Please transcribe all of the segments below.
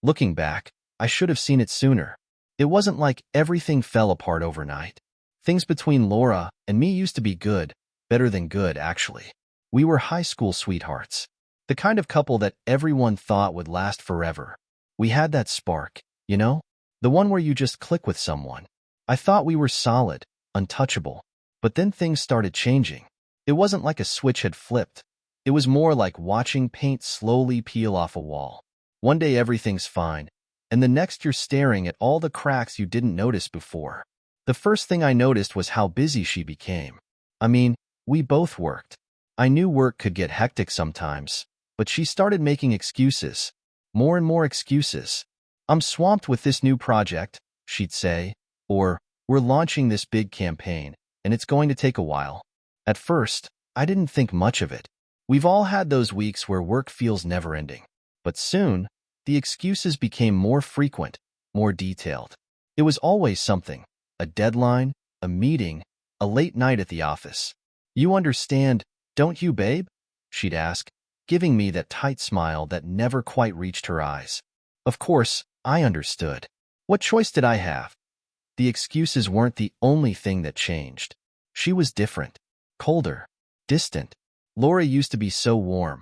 Looking back, I should have seen it sooner. It wasn't like everything fell apart overnight. Things between Laura and me used to be good, better than good, actually. We were high school sweethearts, the kind of couple that everyone thought would last forever. We had that spark, you know? The one where you just click with someone. I thought we were solid, untouchable. But then things started changing. It wasn't like a switch had flipped. It was more like watching paint slowly peel off a wall. One day everything's fine, and the next you're staring at all the cracks you didn't notice before. The first thing I noticed was how busy she became. I mean, we both worked. I knew work could get hectic sometimes, but she started making excuses. More and more excuses. I'm swamped with this new project, she'd say, or we're launching this big campaign, and it's going to take a while. At first, I didn't think much of it. We've all had those weeks where work feels never-ending. But soon, the excuses became more frequent, more detailed. It was always something, a deadline, a meeting, a late night at the office. You understand, don't you, babe? She'd ask, giving me that tight smile that never quite reached her eyes. Of course, I understood. What choice did I have? The excuses weren't the only thing that changed. She was different, colder, distant. Laura used to be so warm,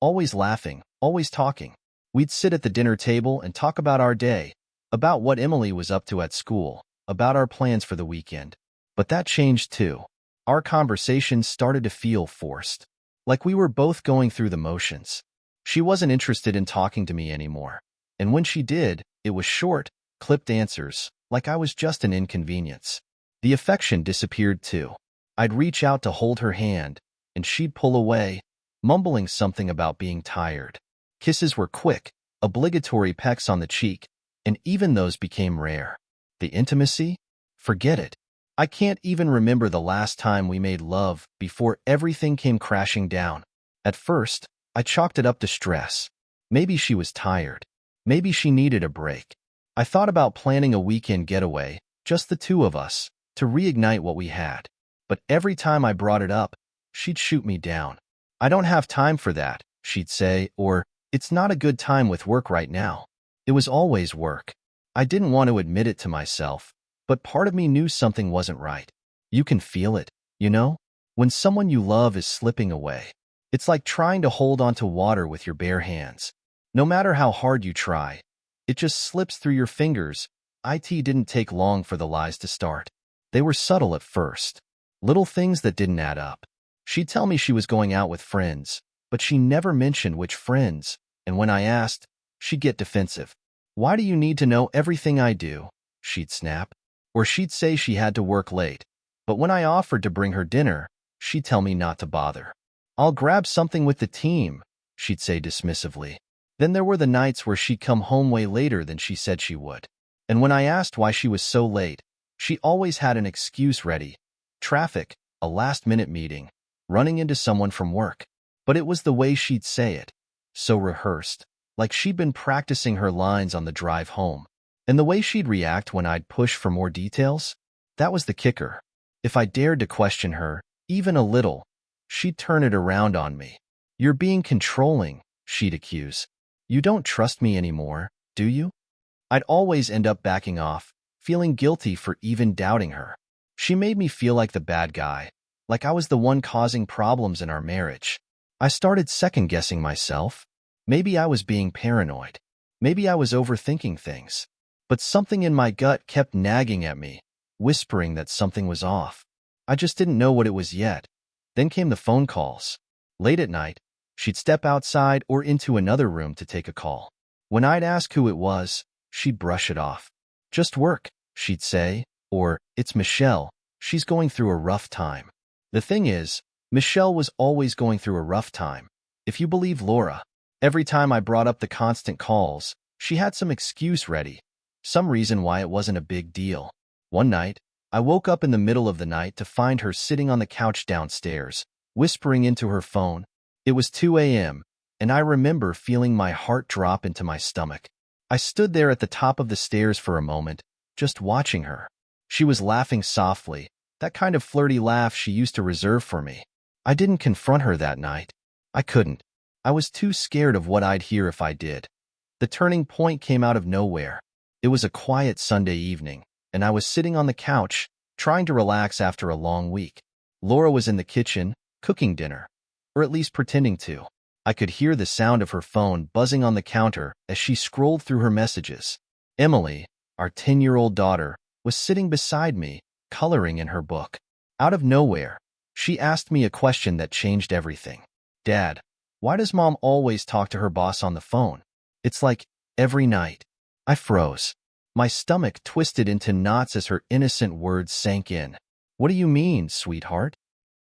always laughing, always talking. We'd sit at the dinner table and talk about our day, about what Emily was up to at school, about our plans for the weekend. But that changed too. Our conversations started to feel forced, like we were both going through the motions. She wasn't interested in talking to me anymore. And when she did, it was short, clipped answers, like I was just an inconvenience. The affection disappeared too. I'd reach out to hold her hand, and she'd pull away, mumbling something about being tired. Kisses were quick, obligatory pecks on the cheek, and even those became rare. The intimacy? Forget it. I can't even remember the last time we made love before everything came crashing down. At first, I chalked it up to stress. Maybe she was tired. Maybe she needed a break. I thought about planning a weekend getaway, just the two of us, to reignite what we had. But every time I brought it up, she'd shoot me down. I don't have time for that, she'd say, or it's not a good time with work right now. It was always work. I didn't want to admit it to myself, but part of me knew something wasn't right. You can feel it, you know? When someone you love is slipping away. It's like trying to hold onto water with your bare hands. No matter how hard you try, it just slips through your fingers. It didn't take long for the lies to start. They were subtle at first. Little things that didn't add up. She'd tell me she was going out with friends, but she never mentioned which friends, and when I asked, she'd get defensive. Why do you need to know everything I do? She'd snap. Or she'd say she had to work late, but when I offered to bring her dinner, she'd tell me not to bother. I'll grab something with the team, she'd say dismissively. Then there were the nights where she'd come home way later than she said she would. And when I asked why she was so late, she always had an excuse ready. Traffic, a last-minute meeting, running into someone from work. But it was the way she'd say it, so rehearsed, like she'd been practicing her lines on the drive home. And the way she'd react when I'd push for more details, that was the kicker. If I dared to question her, even a little, she'd turn it around on me. You're being controlling, she'd accuse. You don't trust me anymore, do you? I'd always end up backing off, feeling guilty for even doubting her. She made me feel like the bad guy, like I was the one causing problems in our marriage. I started second-guessing myself. Maybe I was being paranoid. Maybe I was overthinking things. But something in my gut kept nagging at me, whispering that something was off. I just didn't know what it was yet. Then came the phone calls. Late at night, she'd step outside or into another room to take a call. When I'd ask who it was, she'd brush it off. Just work, she'd say, or it's Michelle. She's going through a rough time. The thing is, Michelle was always going through a rough time. If you believe Laura, every time I brought up the constant calls, she had some excuse ready, some reason why it wasn't a big deal. One night, I woke up in the middle of the night to find her sitting on the couch downstairs, whispering into her phone. It was 2 a.m., and I remember feeling my heart drop into my stomach. I stood there at the top of the stairs for a moment, just watching her. She was laughing softly, that kind of flirty laugh she used to reserve for me. I didn't confront her that night. I couldn't. I was too scared of what I'd hear if I did. The turning point came out of nowhere. It was a quiet Sunday evening, and I was sitting on the couch, trying to relax after a long week. Laura was in the kitchen, cooking dinner, or at least pretending to. I could hear the sound of her phone buzzing on the counter as she scrolled through her messages. Emily, our 10-year-old daughter, was sitting beside me, coloring in her book. Out of nowhere, she asked me a question that changed everything. "Dad, why does Mom always talk to her boss on the phone? It's like every night." I froze. My stomach twisted into knots as her innocent words sank in. "What do you mean, sweetheart?"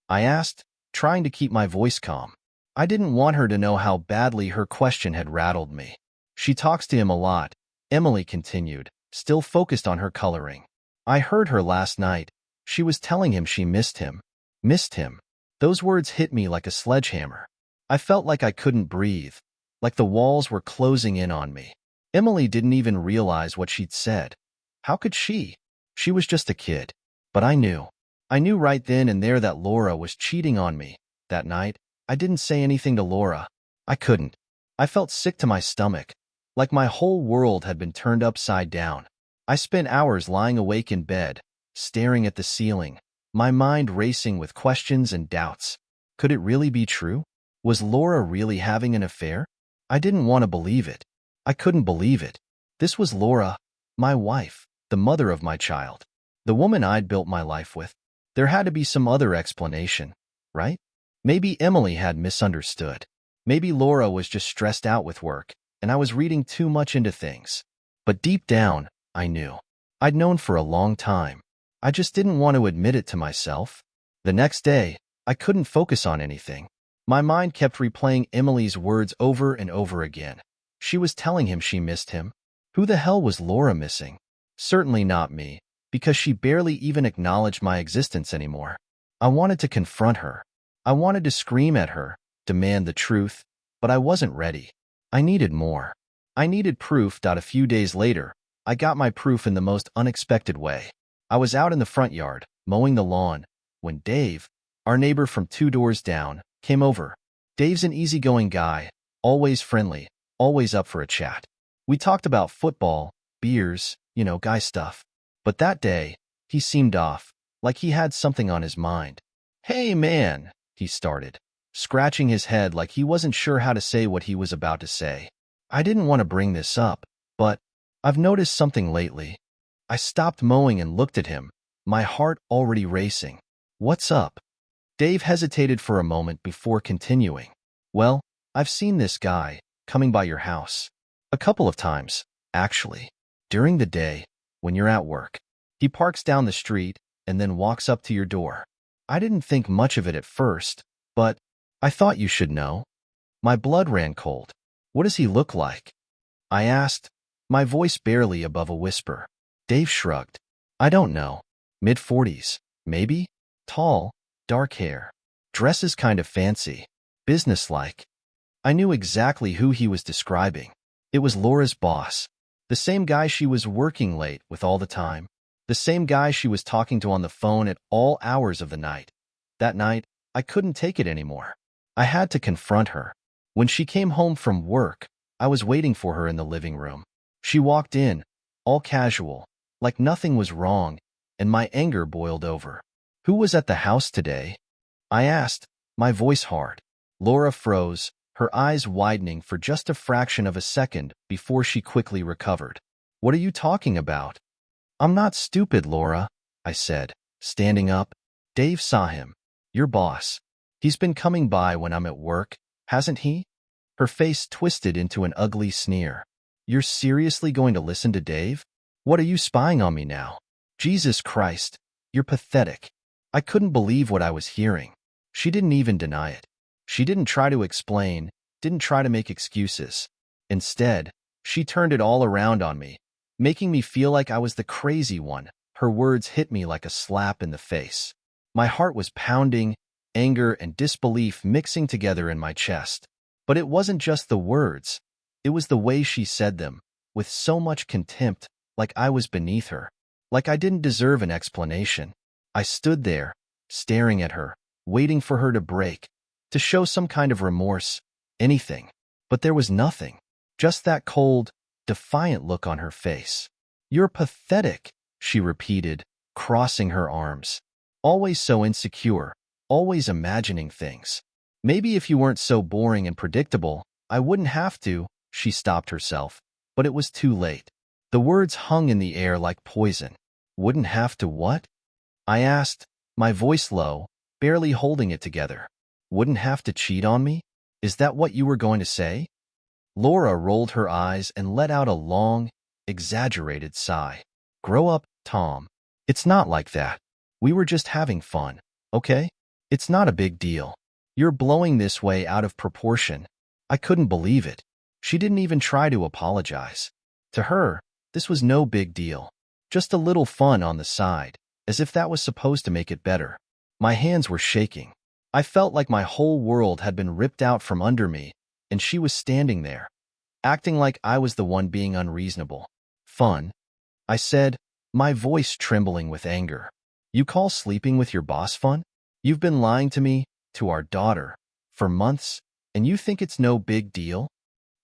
I asked, trying to keep my voice calm. I didn't want her to know how badly her question had rattled me. "She talks to him a lot," Emily continued, still focused on her coloring. "I heard her last night. She was telling him she missed him." Missed him. Those words hit me like a sledgehammer. I felt like I couldn't breathe, like the walls were closing in on me. Emily didn't even realize what she'd said. How could she? She was just a kid. But I knew. I knew right then and there that Laura was cheating on me. That night, I didn't say anything to Laura. I couldn't. I felt sick to my stomach, like my whole world had been turned upside down. I spent hours lying awake in bed, staring at the ceiling, my mind racing with questions and doubts. Could it really be true? Was Laura really having an affair? I didn't want to believe it. I couldn't believe it. This was Laura, my wife, the mother of my child, the woman I'd built my life with. There had to be some other explanation, right? Maybe Emily had misunderstood. Maybe Laura was just stressed out with work, and I was reading too much into things. But deep down, I knew. I'd known for a long time. I just didn't want to admit it to myself. The next day, I couldn't focus on anything. My mind kept replaying Emily's words over and over again. She was telling him she missed him. Who the hell was Laura missing? Certainly not me, because she barely even acknowledged my existence anymore. I wanted to confront her. I wanted to scream at her, demand the truth, but I wasn't ready. I needed more. I needed proof. A few days later, I got my proof in the most unexpected way. I was out in the front yard, mowing the lawn, when Dave, our neighbor from 2 doors down, came over. Dave's an easygoing guy, always friendly, always up for a chat. We talked about football, beers, guy stuff. But that day, he seemed off, like he had something on his mind. "Hey man," he started, scratching his head like he wasn't sure how to say what he was about to say. I didn't want to bring this up, but I've noticed something lately. I stopped mowing and looked at him, my heart already racing. "What's up?" Dave hesitated for a moment before continuing. "Well, I've seen this guy coming by your house. A couple of times, actually. During the day, when you're at work. He parks down the street and then walks up to your door. I didn't think much of it at first, but I thought you should know." My blood ran cold. "What does he look like?" I asked, my voice barely above a whisper. Dave shrugged. "I don't know. Mid-40s, maybe? Tall, dark hair. Dresses kind of fancy. Businesslike." I knew exactly who he was describing. It was Laura's boss. The same guy she was working late with all the time. The same guy she was talking to on the phone at all hours of the night. That night, I couldn't take it anymore. I had to confront her. When she came home from work, I was waiting for her in the living room. She walked in, all casual, like nothing was wrong, and my anger boiled over. "Who was at the house today?" I asked, my voice hard. Laura froze, her eyes widening for just a fraction of a second before she quickly recovered. "What are you talking about?" "I'm not stupid, Laura," I said, standing up. "Dave saw him. Your boss. He's been coming by when I'm at work, hasn't he?" Her face twisted into an ugly sneer. "You're seriously going to listen to Dave? What are you spying on me now? Jesus Christ, you're pathetic." I couldn't believe what I was hearing. She didn't even deny it. She didn't try to explain, didn't try to make excuses. Instead, she turned it all around on me, making me feel like I was the crazy one. Her words hit me like a slap in the face. My heart was pounding, anger and disbelief mixing together in my chest. But it wasn't just the words. It was the way she said them, with so much contempt, like I was beneath her, like I didn't deserve an explanation. I stood there, staring at her, waiting for her to break, to show some kind of remorse, anything. But there was nothing. Just that cold, defiant look on her face. "You're pathetic," she repeated, crossing her arms. "Always so insecure, always imagining things. Maybe if you weren't so boring and predictable, I wouldn't have to." She stopped herself, but it was too late. The words hung in the air like poison. "Wouldn't have to what?" I asked, my voice low, barely holding it together. "Wouldn't have to cheat on me? Is that what you were going to say?" Laura rolled her eyes and let out a long, exaggerated sigh. "Grow up, Tom. It's not like that. We were just having fun, okay? It's not a big deal. You're blowing this way out of proportion." I couldn't believe it. She didn't even try to apologize. To her, this was no big deal. Just a little fun on the side, as if that was supposed to make it better. My hands were shaking. I felt like my whole world had been ripped out from under me, and she was standing there, acting like I was the one being unreasonable. "Fun?" I said, my voice trembling with anger. "You call sleeping with your boss fun? You've been lying to me, to our daughter, for months, and you think it's no big deal?"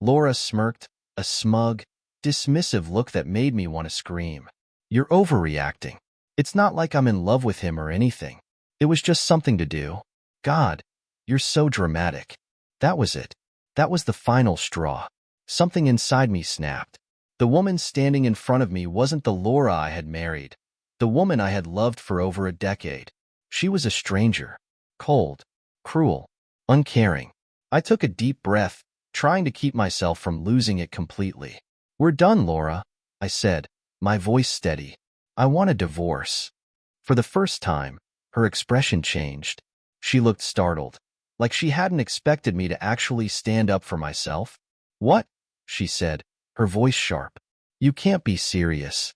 Laura smirked, a smug, dismissive look that made me want to scream. "You're overreacting. It's not like I'm in love with him or anything. It was just something to do." God, you're so dramatic. That was it. That was the final straw. Something inside me snapped. The woman standing in front of me wasn't the Laura I had married, the woman I had loved for over a decade. She was a stranger, cold, cruel, uncaring. I took a deep breath, trying to keep myself from losing it completely. "We're done, Laura," I said, my voice steady. "I want a divorce." For the first time, her expression changed. She looked startled, like she hadn't expected me to actually stand up for myself. "What?" she said, her voice sharp. "You can't be serious."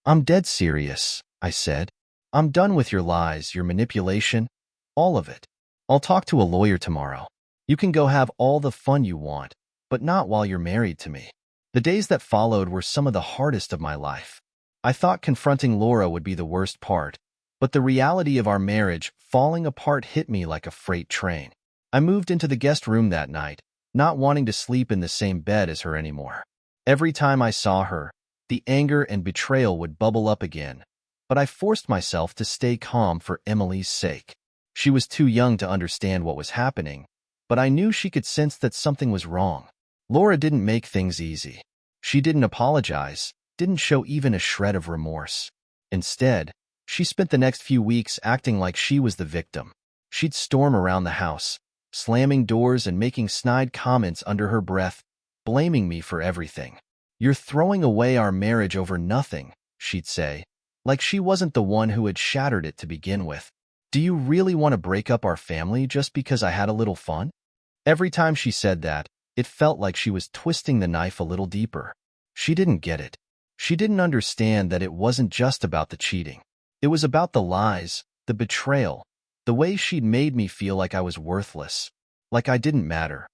"I'm dead serious," I said. "I'm done with your lies, your manipulation, all of it. I'll talk to a lawyer tomorrow. You can go have all the fun you want, but not while you're married to me." The days that followed were some of the hardest of my life. I thought confronting Laura would be the worst part, but the reality of our marriage falling apart hit me like a freight train. I moved into the guest room that night, not wanting to sleep in the same bed as her anymore. Every time I saw her, the anger and betrayal would bubble up again, but I forced myself to stay calm for Emily's sake. She was too young to understand what was happening, but I knew she could sense that something was wrong. Laura didn't make things easy. She didn't apologize, didn't show even a shred of remorse. Instead, she spent the next few weeks acting like she was the victim. She'd storm around the house, slamming doors and making snide comments under her breath, blaming me for everything. "You're throwing away our marriage over nothing," she'd say, like she wasn't the one who had shattered it to begin with. "Do you really want to break up our family just because I had a little fun?" Every time she said that, it felt like she was twisting the knife a little deeper. She didn't get it. She didn't understand that it wasn't just about the cheating. It was about the lies, the betrayal, the way she'd made me feel like I was worthless, like I didn't matter.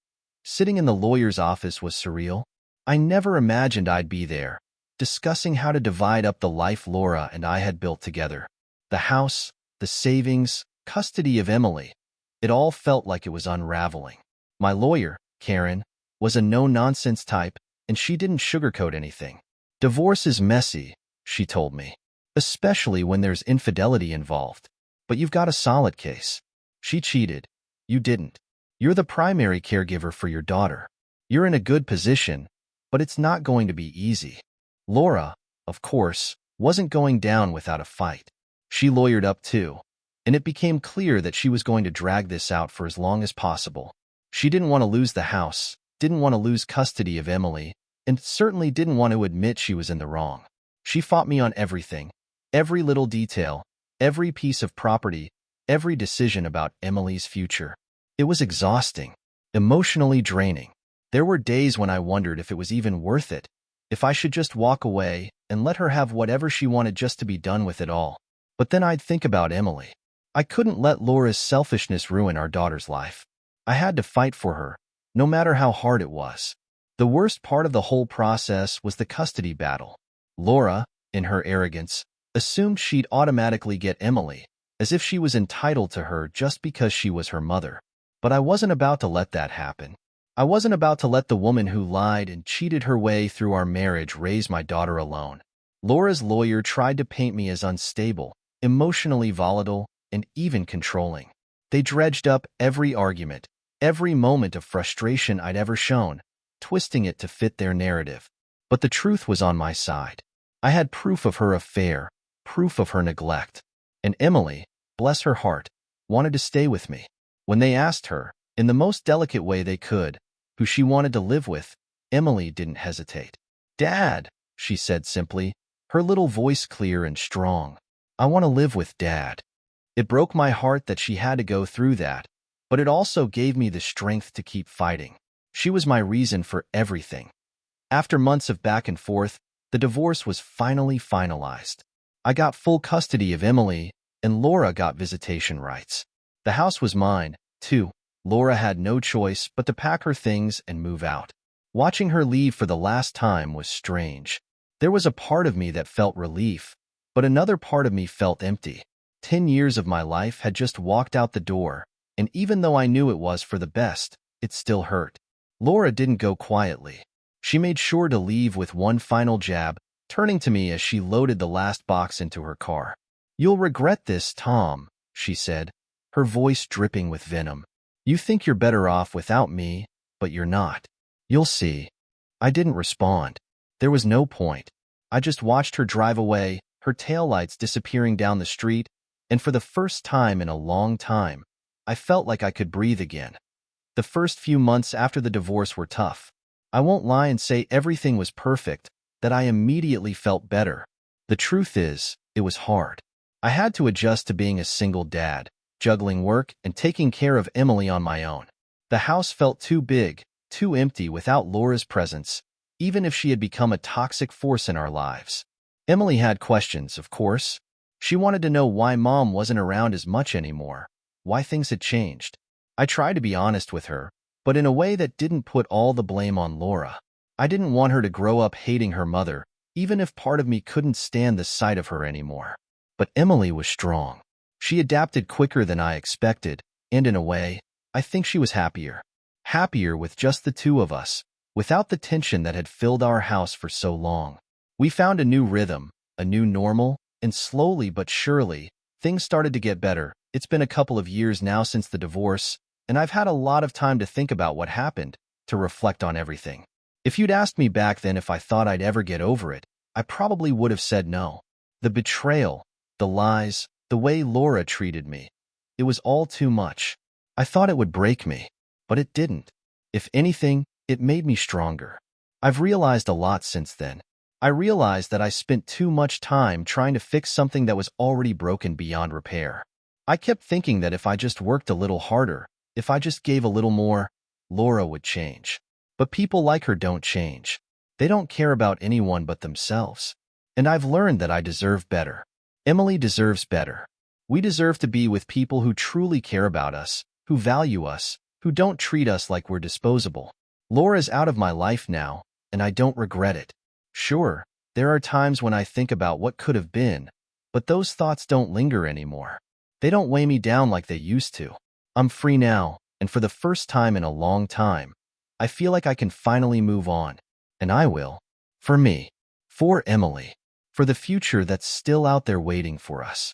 Sitting in the lawyer's office was surreal. I never imagined I'd be there, discussing how to divide up the life Laura and I had built together. The house, the savings, custody of Emily. It all felt like it was unraveling. My lawyer, Karen, was a no-nonsense type, and she didn't sugarcoat anything. "Divorce is messy," she told me, "especially when there's infidelity involved. But you've got a solid case. She cheated. You didn't. You're the primary caregiver for your daughter. You're in a good position, but it's not going to be easy." Laura, of course, wasn't going down without a fight. She lawyered up too, and it became clear that she was going to drag this out for as long as possible. She didn't want to lose the house, didn't want to lose custody of Emily, and certainly didn't want to admit she was in the wrong. She fought me on everything, every little detail, every piece of property, every decision about Emily's future. It was exhausting, emotionally draining. There were days when I wondered if it was even worth it, if I should just walk away and let her have whatever she wanted just to be done with it all. But then I'd think about Emily. I couldn't let Laura's selfishness ruin our daughter's life. I had to fight for her, no matter how hard it was. The worst part of the whole process was the custody battle. Laura, in her arrogance, assumed she'd automatically get Emily, as if she was entitled to her just because she was her mother. But I wasn't about to let that happen. I wasn't about to let the woman who lied and cheated her way through our marriage raise my daughter alone. Laura's lawyer tried to paint me as unstable, emotionally volatile, and even controlling. They dredged up every argument, every moment of frustration I'd ever shown, twisting it to fit their narrative. But the truth was on my side. I had proof of her affair, proof of her neglect. And Emily, bless her heart, wanted to stay with me. When they asked her, in the most delicate way they could, who she wanted to live with, Emily didn't hesitate. "Dad," she said simply, her little voice clear and strong. "I want to live with Dad." It broke my heart that she had to go through that, but it also gave me the strength to keep fighting. She was my reason for everything. After months of back and forth, the divorce was finally finalized. I got full custody of Emily, and Laura got visitation rights. The house was mine, too. Laura had no choice but to pack her things and move out. Watching her leave for the last time was strange. There was a part of me that felt relief, but another part of me felt empty. 10 years of my life had just walked out the door, and even though I knew it was for the best, it still hurt. Laura didn't go quietly. She made sure to leave with one final jab, turning to me as she loaded the last box into her car. "You'll regret this, Tom," she said, her voice dripping with venom. "You think you're better off without me, but you're not. You'll see." I didn't respond. There was no point. I just watched her drive away, her taillights disappearing down the street, and for the first time in a long time, I felt like I could breathe again. The first few months after the divorce were tough. I won't lie and say everything was perfect, that I immediately felt better. The truth is, it was hard. I had to adjust to being a single dad, juggling work and taking care of Emily on my own. The house felt too big, too empty without Laura's presence, even if she had become a toxic force in our lives. Emily had questions, of course. She wanted to know why Mom wasn't around as much anymore, why things had changed. I tried to be honest with her, but in a way that didn't put all the blame on Laura. I didn't want her to grow up hating her mother, even if part of me couldn't stand the sight of her anymore. But Emily was strong. She adapted quicker than I expected, and in a way, I think she was happier. Happier with just the two of us, without the tension that had filled our house for so long. We found a new rhythm, a new normal, and slowly but surely, things started to get better. It's been a couple of years now since the divorce, and I've had a lot of time to think about what happened, to reflect on everything. If you'd asked me back then if I thought I'd ever get over it, I probably would have said no. The betrayal, the lies, the way Laura treated me, it was all too much. I thought it would break me, but it didn't. If anything, it made me stronger. I've realized a lot since then. I realized that I spent too much time trying to fix something that was already broken beyond repair. I kept thinking that if I just worked a little harder, if I just gave a little more, Laura would change. But people like her don't change. They don't care about anyone but themselves. And I've learned that I deserve better. Emily deserves better. We deserve to be with people who truly care about us, who value us, who don't treat us like we're disposable. Laura's out of my life now, and I don't regret it. Sure, there are times when I think about what could have been, but those thoughts don't linger anymore. They don't weigh me down like they used to. I'm free now, and for the first time in a long time, I feel like I can finally move on. And I will. For me. For Emily. For the future that's still out there waiting for us.